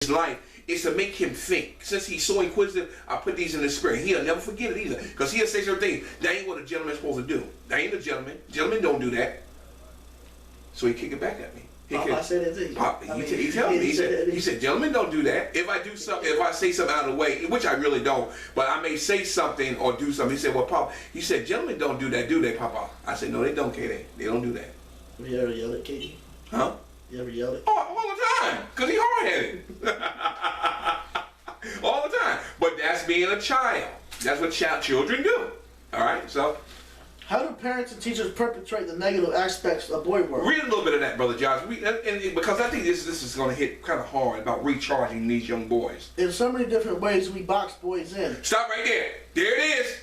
his life is to make him think. Since he's so inquisitive, I put these in his spirit. He'll never forget it either. Because he'll say certain things. That ain't what a gentleman's supposed to do. That ain't a gentleman. Gentlemen don't do that. So he kick it back at me. I said it to you. He tell me. He said, gentlemen don't do that. If I do something, if I say something out of the way, which I really don't, but I may say something or do something. He said, well, Papa, he said, gentlemen don't do that, do they, Papa? I said, no, they don't, Katie. They don't do that. Have you ever yelled at Katie? Huh? You ever yelled at? All the time, because he hard-headed. All the time. But that's being a child. That's what children do. All right, so. How do parents and teachers perpetrate the negative aspects of boy world? Read a little bit of that, Brother Josh. Because I think this is going to hit kind of hard about recharging these young boys. In so many different ways, we box boys in. Stop right there. There it is.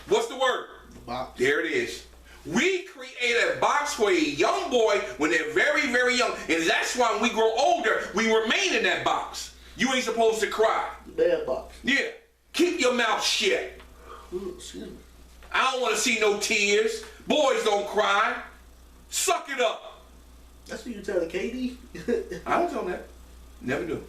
What's the word? Box. There it is. We create a box for a young boy when they're very, very young. And that's why when we grow older, we remain in that box. You ain't supposed to cry. The bad box. Yeah. Keep your mouth shut. Ooh, excuse me. I don't want to see no tears. Boys don't cry. Suck it up. That's what you tell Katie? I don't tell them that. Never do.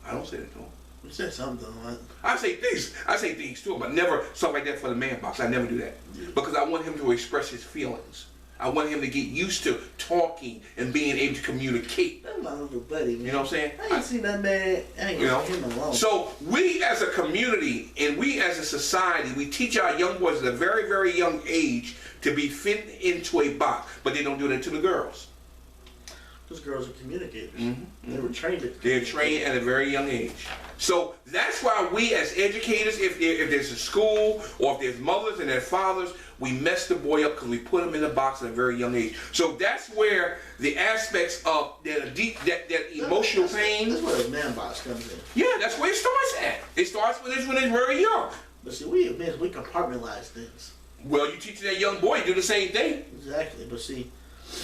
I don't say that to them. You said something, right? I say things to him, but never something like that for the man box. I never do that. Because I want him to express his feelings. I want him to get used to talking and being able to communicate. That's my little buddy, man. You know what I'm saying? I ain't seen that man. I ain't seen him alone. So we as a community and we as a society, we teach our young boys at a very, very young age to be fit into a box. But they don't do that to the girls. Those girls are communicators. Mm-hmm. They were trained. They're trained at a very young age. So that's why we as educators, if there's a school or if there's mothers and their fathers, we mess the boy up because we put him in a box at a very young age. So that's where the aspects of that emotional pain. That's where the man box comes in. Yeah, that's where it starts at. It starts when it's very young. But see, we compartmentalize things. Well, you teach that young boy to do the same thing. Exactly. But see,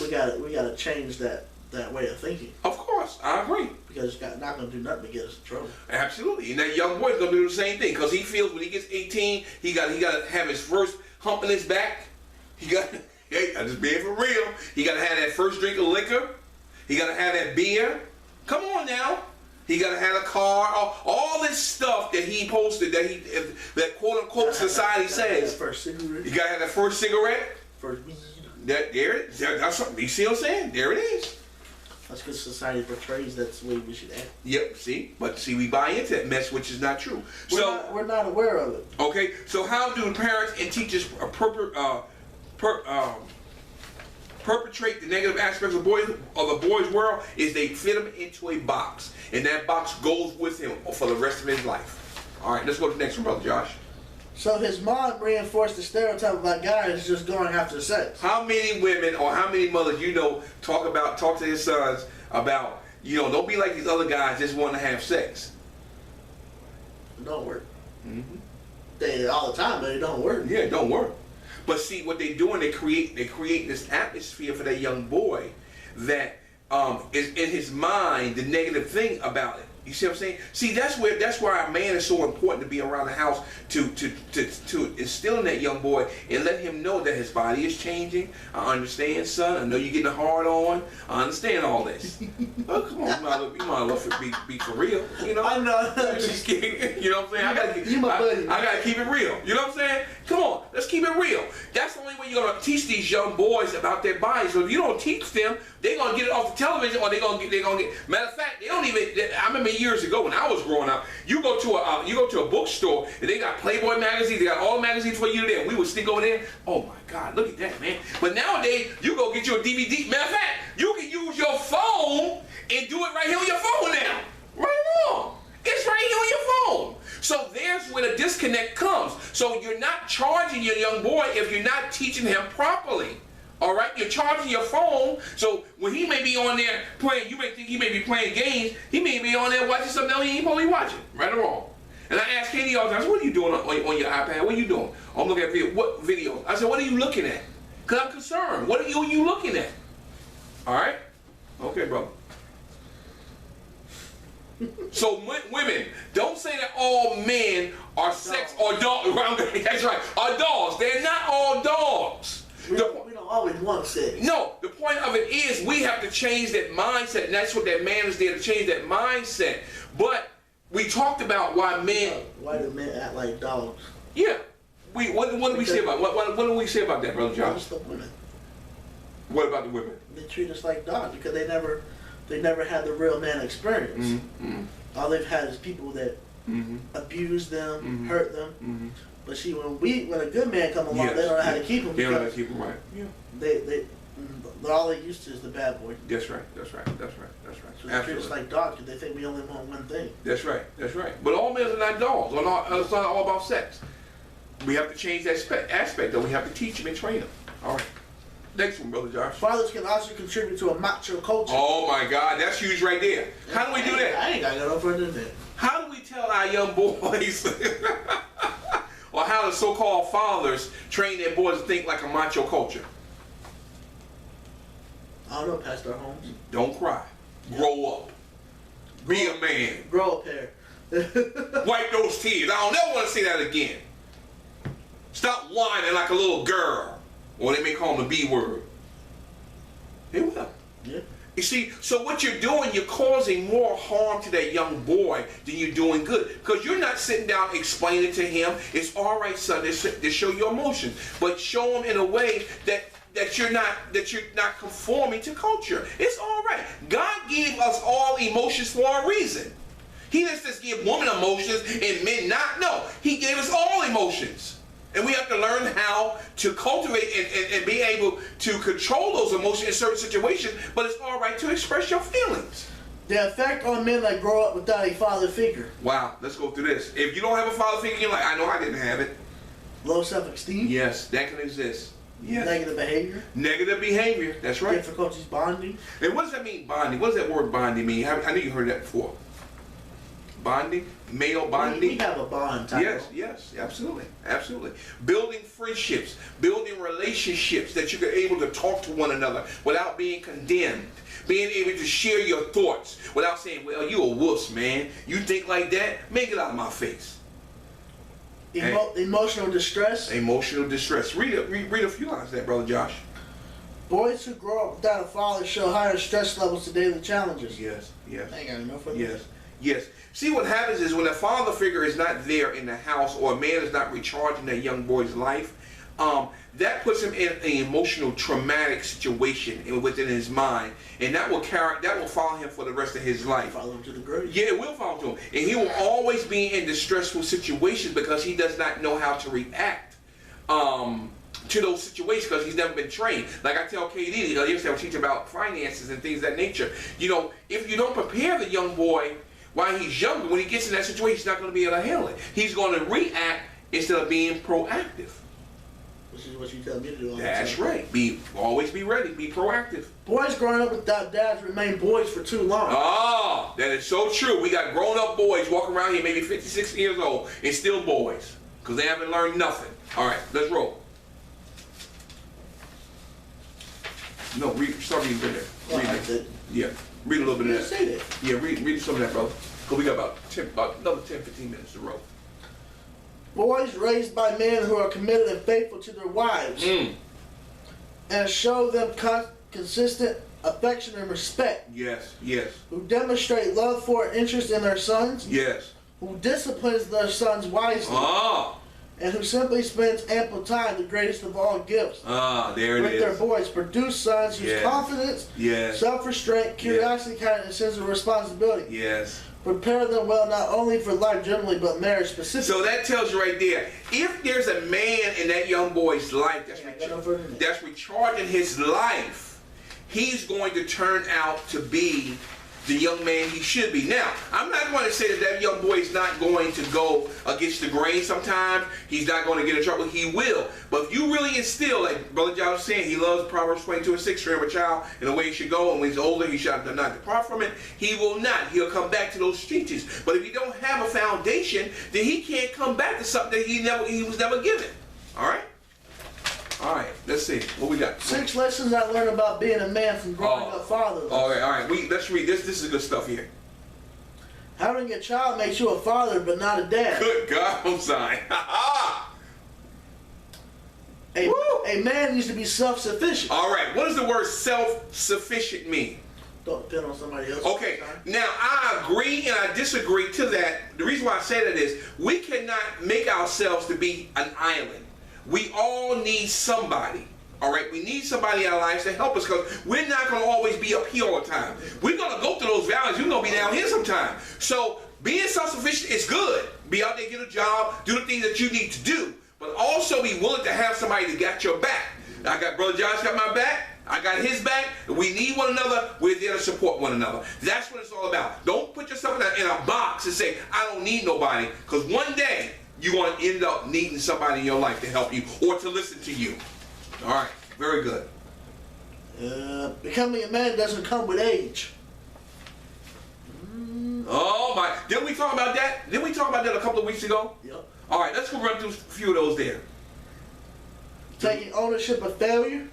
we gotta change that way of thinking. Of course, I agree. Because it's not going to do nothing but get us in trouble. Absolutely, and that young boy's going to do the same thing because he feels when he gets 18, he got to have his first hump in his back. He got, hey, I'm just being for real. He got to have that first drink of liquor. He got to have that beer. Come on now. He got to have a car. All this stuff that he posted that quote unquote society says. That first cigarette. You got to have that first cigarette. First weed. That's something. You see what I'm saying? There it is. That's because society portrays that's the way we should act. Yep, but we buy into that mess, which is not true. We're not aware of it. Okay, so how do parents and teachers perpetrate the negative aspects of the boy's world? Is they fit him into a box, and that box goes with him for the rest of his life. All right, let's go to the next one, Brother Josh. So his mom reinforced the stereotype about guys just going after sex. How many women or how many mothers talk to their sons about, don't be like these other guys just want to have sex? It don't work. Mm-hmm. They all the time, but it don't work. Yeah, it don't work. But see what they're doing, they create this atmosphere for that young boy that is in his mind the negative thing about it. You see what I'm saying? See, that's why a man is so important to be around the house to instill in that young boy and let him know that his body is changing. I understand, son. I know you're getting hard on. I understand all this. Oh, come on, you might love be for real. I know. Just kidding. You know what I'm saying? I gotta keep it real. You know what I'm saying? Come on, let's keep it real. That's the only way you're gonna teach these young boys about their bodies. So if you don't teach them, they're gonna get it off the television, or they're gonna get. Matter of fact, they don't even. I remember years ago when I was growing up, you go to a bookstore and they got Playboy magazines. They got all the magazines for you there. We would stick over there. Oh my God, look at that, man! But nowadays, you go get you a DVD. Matter of fact, you can use your phone and do it right here on your phone now. Right on. It's right here on your phone. So there's where the disconnect comes. So you're not charging your young boy if you're not teaching him properly. All right, you're charging your phone. So when he may be on there playing, you may think he may be playing games. He may be on there watching something else he ain't supposed to be watching. Right or wrong? And I asked Katie all the time, what are you doing on your iPad? What are you doing? I'm looking at video. What video? I said, what are you looking at? Because I'm concerned. What are you looking at? All right? Okay, brother. So women, don't say that all men are sex or dogs. That's right, are dogs. They're not all dogs. We don't always want sex. No, the point of it is we have to change that mindset, and that's what that man is there to change that mindset. But we talked about why men. Why do men act like dogs? Yeah. What do we say about what do we say about that, Brother Josh? Just the women. What about the women? They treat us like dogs because they never had the real man experience. Mm-hmm. All they've had is people that abuse them, hurt them. Mm-hmm. But see, when a good man come along, Yes, they don't know how yes. to keep them. They don't know how to keep them right. Yeah. They all they used to is the bad boy. That's right. That's right. That's right. That's right. So they treat us like dogs because they think we only want one thing. That's right. That's right. But all men are not dogs. It's not all about sex. We have to change that aspect, though. We have to teach them and train them. All right. Next one, Brother Josh. Fathers can also contribute to a macho culture. Oh my God, that's huge right there. How do we do that? I ain't got no further than that. How do we tell our young boys, or how the so-called fathers train their boys to think like a macho culture? I don't know, Pastor Holmes. Don't cry. Grow up. Be a man. Grow up here. Wipe those tears. I don't never want to see that again. Stop whining like a little girl. Or they may call them the B word. They will. Yeah. You see, so what you're doing, you're causing more harm to that young boy than you're doing good. Because you're not sitting down explaining to him, it's all right, son, to show your emotions. But show him in a way that you're not conforming to culture. It's all right. God gave us all emotions for a reason. He didn't just give women emotions and men not. No, he gave us all emotions. And we have to learn how to cultivate and be able to control those emotions in certain situations, but it's all right to express your feelings. The effect on men that grow up without a father figure. Wow, let's go through this. If you don't have a father figure, you're like, I know I didn't have it. Low self-esteem. Yes, that can exist. Yes. Negative behavior. Negative behavior, that's right. Difficulties bonding. And what does that mean, bonding? What does that word bonding mean? I know you heard that before. Bonding? Male bonding? We have a bond title. Yes, absolutely, absolutely. Building friendships, building relationships that you're able to talk to one another without being condemned. Being able to share your thoughts without saying, well, you a wuss, man. You think like that? Man, get out of my face. Emotional distress. Emotional distress. Read a few lines of that, Brother Josh. Boys who grow up without a father show higher stress levels to daily challenges. Yes. I ain't got enough for Yes. Yes. See, what happens is when a father figure is not there in the house, or a man is not recharging that young boy's life, that puts him in an emotional, traumatic situation within his mind, and that will follow him for the rest of his life. Follow him to the grave. Yeah, it will follow him, and he will always be in distressful situations because he does not know how to react to those situations because he's never been trained. Like I tell KD, yesterday I was teaching about finances and things of that nature. You know, if you don't prepare the young boy while he's younger, when he gets in that situation, he's not going to be able to handle it. He's going to react instead of being proactive. Which is what you tell me to do all the time. That's right. Always be ready. Be proactive. Boys growing up without dads remain boys for too long. Ah, that is so true. We got grown-up boys walking around here, maybe 50, 60 years old, and still boys because they haven't learned nothing. All right, let's roll. No, start reading there. Well, Read I it. did. Yeah, read a little bit You of that. say that. Yeah, read some of that, brother. Because we got about another 10, 15 minutes to roll. Boys raised by men who are committed and faithful to their wives and show them consistent affection and respect. Yes. Who demonstrate love for and interest in their sons. Yes. Who disciplines their sons wisely. And who simply spends ample time, the greatest of all gifts, there it with is. their boys. Produce sons whose confidence, self-restraint, curiosity, kindness, and sense of responsibility. Yes. Prepare them well not only for life generally, but marriage specifically. So that tells you right there, if there's a man in that young boy's life that's recharging his life, he's going to turn out to be the young man he should be. Now, I'm not going to say that young boy is not going to go against the grain sometimes. He's not going to get in trouble. He will. But if you really instill, like Brother John was saying, he loves Proverbs 22:6, train up a child in the way he should go, and when he's older, he shall not depart from it. He will not. He'll come back to those teachings. But if you don't have a foundation, then he can't come back to something that he was never given. All right? All right, let's see. What we got? 6 lessons I learned about being a man from growing up fatherless. All right. Let's read this. This is good stuff here. Having a child makes you a father, but not a dad. Good God, I'm sorry. A man needs to be self-sufficient. All right, what does the word self-sufficient mean? Don't depend on somebody else. Okay, now I agree and I disagree to that. The reason why I say that is we cannot make ourselves to be an island. We all need somebody. All right, we need somebody in our lives to help us because we're not going to always be up here all the time. We're going to go through those valleys. We're going to be down here sometime. So being self-sufficient is good. Be out there, get a job, do the things that you need to do, but also be willing to have somebody that got your back. I got Brother Josh got my back. I got his back. We need one another. We're there to support one another. That's what it's all about. Don't put yourself in a box and say, I don't need nobody, because one day you're going to end up needing somebody in your life to help you or to listen to you. All right, very good. Becoming a man doesn't come with age. Oh my! Didn't we talk about that? Didn't we talk about that a couple of weeks ago? Yep. All right, let's go run through a few of those there. Taking ownership of failure.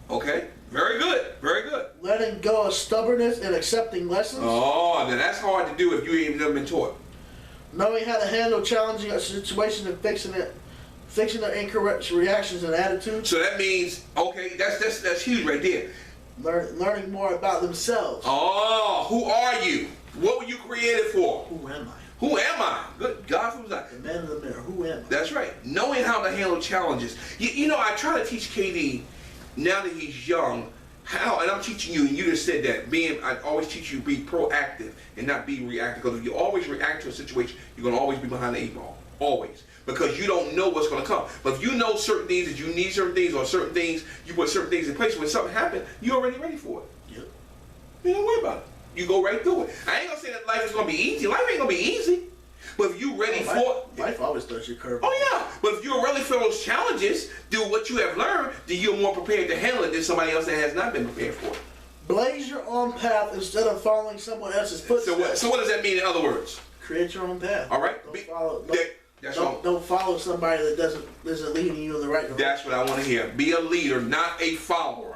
Okay, very good, very good. Letting go of stubbornness and accepting lessons. Oh, then that's hard to do if you ain't never been taught. Knowing how to handle challenging situations and fixing their incorrect reactions and attitudes. So that means, okay, that's huge right there. Learning more about themselves. Oh, who are you? What were you created for? Who am I? Who am I? Good God from Zion. The man in the mirror. Who am I? That's right. Knowing how to handle challenges. You know, I try to teach KD, now that he's young, how, and I'm teaching you, and you just said that, I always teach you to be proactive and not be reactive. Because if you always react to a situation, you're going to always be behind the 8 ball. Always. Because you don't know what's going to come. But if you know certain things, that you need certain things, or certain things, you put certain things in place, when something happens, you're already ready for it. Yep. You don't worry about it. You go right through it. I ain't going to say that life is going to be easy. Life ain't going to be easy. But if you're ready for it. Life always throws you a curve. Oh, yeah. But if you're ready for those challenges, do what you have learned, then you're more prepared to handle it than somebody else that has not been prepared for it. Blaze your own path instead of following someone else's footsteps. So what does that mean in other words? Create your own path. All right. Don't follow somebody that isn't leading you in the right direction. That's what I want to hear. Be a leader, not a follower.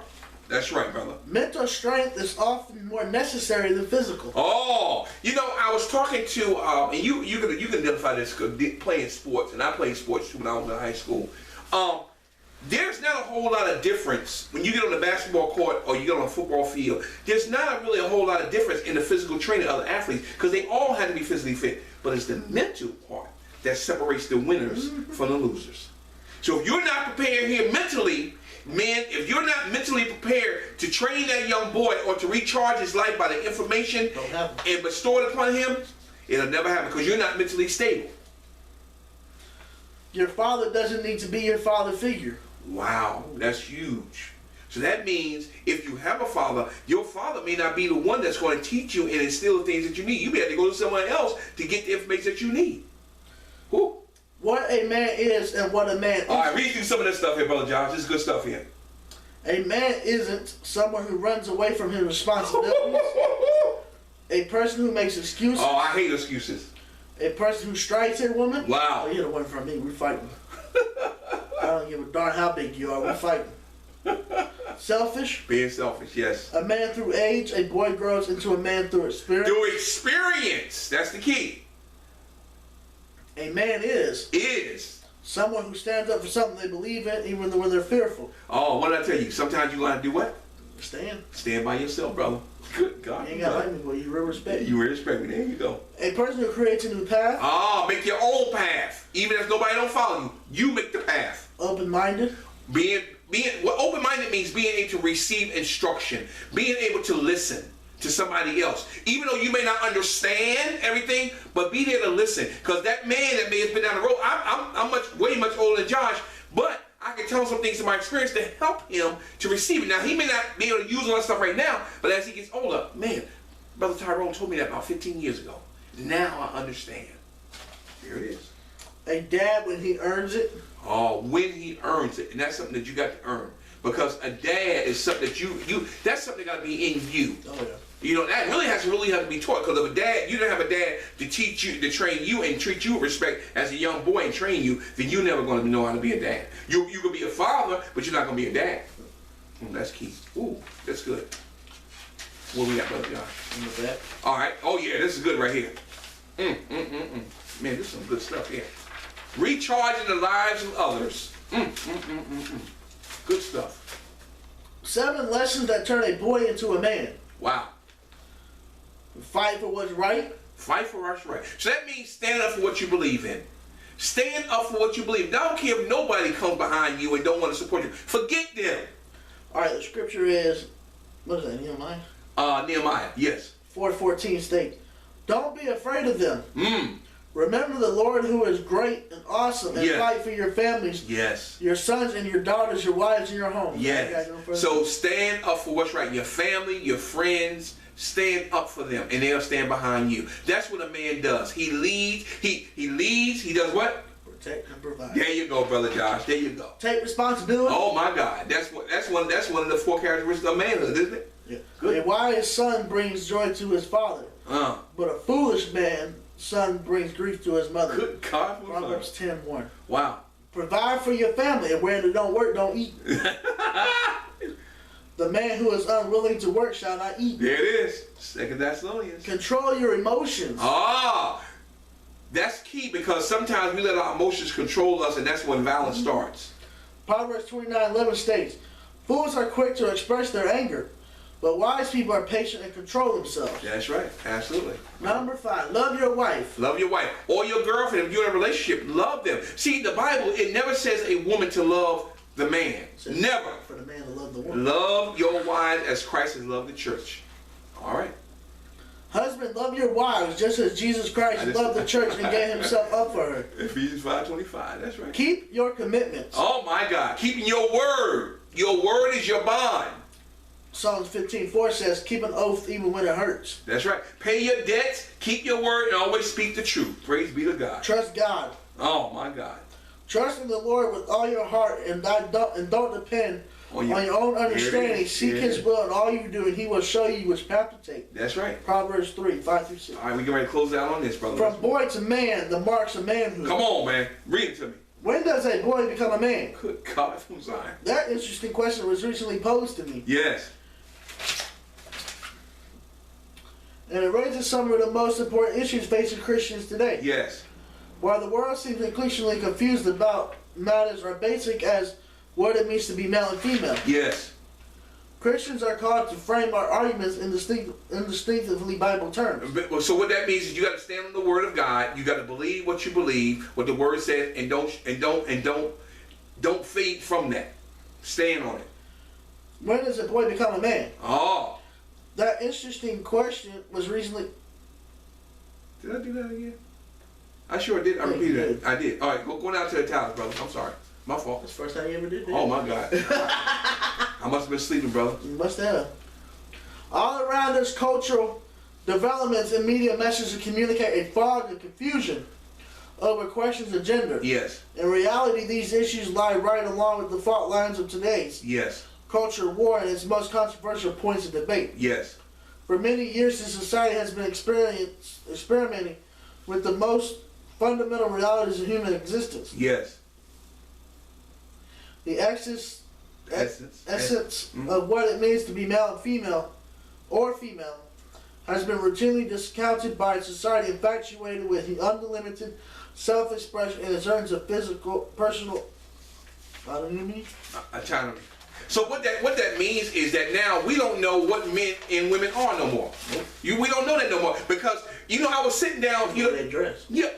That's right, brother. Mental strength is often more necessary than physical. Oh, you know, I was talking to, and you can identify this, playing sports, and I played sports too when I was in high school. There's not a whole lot of difference when you get on the basketball court or you get on a football field. There's not really a whole lot of difference in the physical training of the athletes because they all had to be physically fit. But it's the mental part that separates the winners from the losers. So if you're not prepared here mentally, man, if you're not mentally prepared to train that young boy or to recharge his life by the information and bestow it upon him, it'll never happen because you're not mentally stable. Your father doesn't need to be your father figure. Wow, that's huge. So that means if you have a father, your father may not be the one that's going to teach you and instill the things that you need. You may have to go to someone else to get the information that you need. Who? What a man is and what a man isn't. All right, read through some of this stuff here, Brother Josh. This is good stuff here. A man isn't someone who runs away from his responsibilities. A person who makes excuses. Oh, I hate excuses. A person who strikes a woman. Wow. Oh, you don't want from me. We're fighting. I don't give a darn how big you are. We're fighting. Selfish. Being selfish, yes. A man through age. A boy grows into a man through experience. Through experience. That's the key. A man is someone who stands up for something they believe in, even when they're fearful. Oh, what did I tell you? Sometimes you gotta do what? Stand by yourself, brother. Good God. You ain't gotta like me, boy. You respect me. You respect me. There you go. A person who creates a new path. Ah, make your own path. Even if nobody don't follow you, you make the path. Open-minded. What open-minded means being able to receive instruction, being able to listen to somebody else, even though you may not understand everything, but be there to listen. Because that man that may have been down the road, I'm way much older than Josh, but I can tell him some things in my experience to help him to receive it. Now he may not be able to use all that stuff right now, but as he gets older, man, Brother Tyrone told me that about 15 years ago. Now I understand. Here it is. A dad when he earns it. Oh, when he earns it, and that's something that you got to earn. Because a dad is something that that's something that got to be in you. Oh yeah. You know, that really has to be taught. Because if a dad, you don't have a dad to teach you, to train you and treat you with respect as a young boy and train you, then you're never going to know how to be a dad. You can be a father, but you're not going to be a dad. That's key. Ooh, that's good. What we got, Brother Josh? In the back. All right. Oh yeah, this is good right here. Man, this is some good stuff here. Recharging the lives of others. Good stuff. 7 lessons that turn a boy into a man. Wow. Fight for what's right. Fight for what's right. So that means stand up for what you believe in. Stand up for what you believe. I don't care if nobody comes behind you and don't want to support you. Forget them. All right, the scripture is, what is that, Nehemiah? Nehemiah, yes. 4:14 states, don't be afraid of them. Remember the Lord who is great and awesome, and fight for your families, your sons and your daughters, your wives and your homes. Yes. So stand up for what's right. Your family, your friends, stand up for them, and they'll stand behind you. That's what a man does. He leads. He leads. He does what? Protect and provide. There you go, brother Josh. There you go. Take responsibility. Oh my God. That's one of the 4 characteristics of manhood, isn't it? Yeah. Good. A wise son brings joy to his father, but a foolish man son brings grief to his mother. Good God. Proverbs 10:1. Wow. Provide for your family, and where they don't work, don't eat. The man who is unwilling to work shall not eat. There it is. 2 Thessalonians. Control your emotions. That's key, because sometimes we let our emotions control us, and that's when violence starts. Proverbs 29:11 states, fools are quick to express their anger, but wise people are patient and control themselves. That's right. Absolutely. Number 5, love your wife. Love your wife. Or your girlfriend. If you're in a relationship, love them. See, the Bible, it never says a woman to love the man. Never. For the man to love the woman. Love your wives as Christ has loved the church. All right. Husband, love your wives just as Jesus Christ loved the church and gave himself up for her. Ephesians 5:25. That's right. Keep your commitments. Oh my God. Keeping your word. Your word is your bond. Psalms 15:4 says, keep an oath even when it hurts. That's right. Pay your debts, keep your word, and always speak the truth. Praise be to God. Trust God. Oh my God. Trust in the Lord with all your heart, and don't depend on your own understanding. Seek His will in all you do, and He will show you which path to take. That's right. Proverbs 3:5-6. All right, we get ready to close out on this, brother. From boy to man, the marks of manhood. Come on, man. Read it to me. When does a boy become a man? Good God from Zion. That interesting question was recently posed to me. Yes. And it raises some of the most important issues facing Christians today. Yes. While the world seems increasingly confused about matters as basic as what it means to be male and female. Yes. Christians are called to frame our arguments in distinctively Bible terms. So what that means is you got to stand on the Word of God. You got to believe what you believe, what the Word says, and don't fade from that. Stand on it. When does a boy become a man? Oh. That interesting question was recently. Did I do that again? I sure did. I repeated it. I did. All right, go down to the towels, brother. I'm sorry. My fault. That's the first time you ever did that. Oh my God. I must have been sleeping, brother. You must have. All around us, cultural developments and media messages communicate a fog and confusion over questions of gender. Yes. In reality, these issues lie right along with the fault lines of today's culture war and its most controversial points of debate. Yes. For many years, this society has been experimenting with the most fundamental realities of human existence. Yes. The essence of what it means to be male and female, or female, has been routinely discounted by a society infatuated with the unlimited self-expression in terms of personal autonomy. Autonomy. So what that means is that now we don't know what men and women are no more. We don't know that no more, because I was sitting down. They dress. Yeah,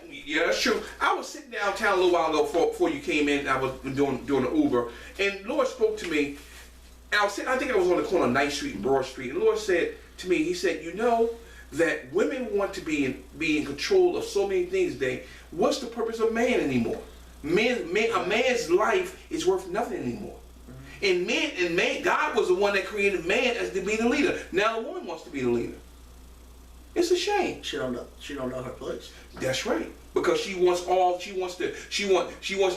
that's true. I was sitting downtown a little while ago before you came in. I was doing the Uber, and Lord spoke to me. And I think I was on the corner of Ninth Street and Broad Street, and the Lord said to me, He said, that women want to be in control of so many things today. What's the purpose of man anymore? A man's life is worth nothing anymore. And God was the one that created man as to be the leader. Now the woman wants to be the leader. It's a shame. She don't know her place. That's right. Because she wants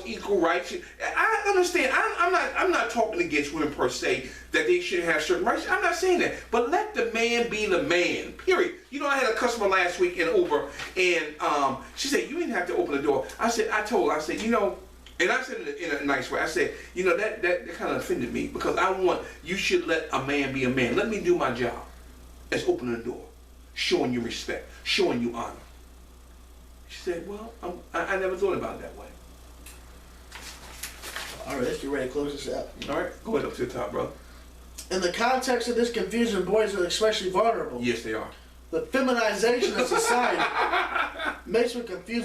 equal rights. I understand. I'm not talking against women per se that they shouldn't have certain rights. I'm not saying that. But let the man be the man. Period. I had a customer last week in Uber, and she said, "You didn't have to open the door." I said, and I said it in a nice way. I said, that kind of offended me, because you should let a man be a man. Let me do my job as opening the door, showing you respect, showing you honor. She said, well, I never thought about it that way. All right, let's get ready to close this out. All right, go ahead up to the top, brother. In the context of this confusion, boys are especially vulnerable. Yes, they are. The feminization of society makes me confused